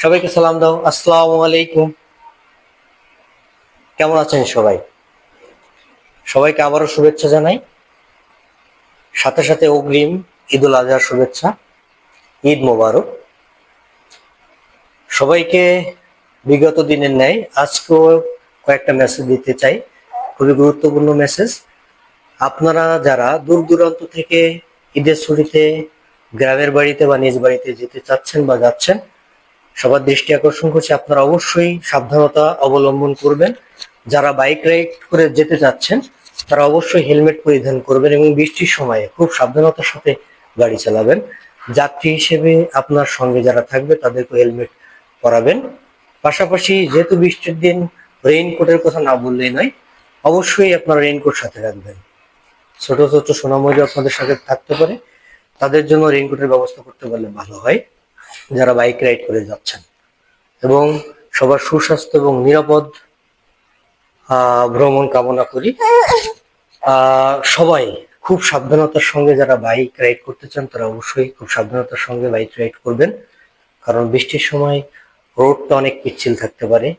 সবাইকে সালাম দাও। আসসালামু আলাইকুম। কেমন আছেন সবাই? সবাইকে আবারও শুভেচ্ছা জানাই, সাথে সাথে অগ্রিম ঈদুল আজহার শুভেচ্ছা। ঈদ মোবারক সবাইকে। বিগত দিনের ন্যায় আজকেও কয়েকটা মেসেজ দিতে চাই, খুবই গুরুত্বপূর্ণ মেসেজ। আপনারা যারা দূর দূরান্ত থেকে ঈদের ছুটিতে গ্রামের বাড়িতে বা নিজ বাড়িতে যেতে চাচ্ছেন বা যাচ্ছেন, সবার দৃষ্টি আকর্ষণ করছি আপনারা অবশ্যই সাবধানতা অবলম্বন করবেন। যারা বাইক রাইড করে যেতে চাচ্ছেন তারা অবশ্যই হেলমেট পরিধান করবেন এবং বৃষ্টির সময়ে খুব সাবধানতার সাথে গাড়ি চালাবেন। যাত্রী হিসেবে আপনার সঙ্গে যারা থাকবে তাদেরকে হেলমেট পরাবেন। পাশাপাশি যেহেতু বৃষ্টির দিন, রেইনকোটের কথা না বললেই নয়, অবশ্যই আপনার রেইনকোট সাথে রাখবেন। ছোট ছোট সোনামণি আপনাদের সাথে থাকতে পারে, তাদের জন্য রেইনকোটের ব্যবস্থা করতে পারলে ভালো হয় যারা বাইক রাইড করে যাচ্ছেন। এবং সবার সুস্বাস্থ্য এবং নিরাপদ ভ্রমণ কামনা করি। সবাই খুব সাবধানতার সঙ্গে, যারা বাইক রাইড করতে চান তারা অবশ্যই খুব সাবধানতার সঙ্গে বাইক রাইড করবেন, কারণ বৃষ্টির সময় রোডটা অনেক পিচ্ছিল থাকতে পারে,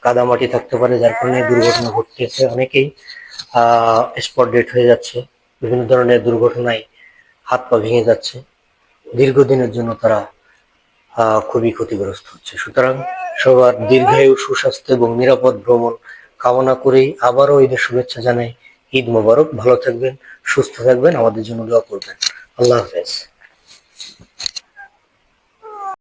কাদামাটি থাকতে পারে, যার কারণে দুর্ঘটনা ঘটতেছে। অনেকেই স্পট ডেড হয়ে যাচ্ছে, বিভিন্ন ধরনের দুর্ঘটনায় হাত পা ভেঙে যাচ্ছে, দীর্ঘদিনের জন্য তারা খুবই ক্ষতিগ্রস্ত হচ্ছে। সুতরাং সবার দীর্ঘায়ু, সুস্বাস্থ্য এবং নিরাপদ ভ্রমণ কামনা করেই আবারও ঈদের শুভেচ্ছা জানাই। ঈদ মোবারক। ভালো থাকবেন, সুস্থ থাকবেন, আমাদের জন্য দোয়া করবেন। আল্লাহ হাফেজ।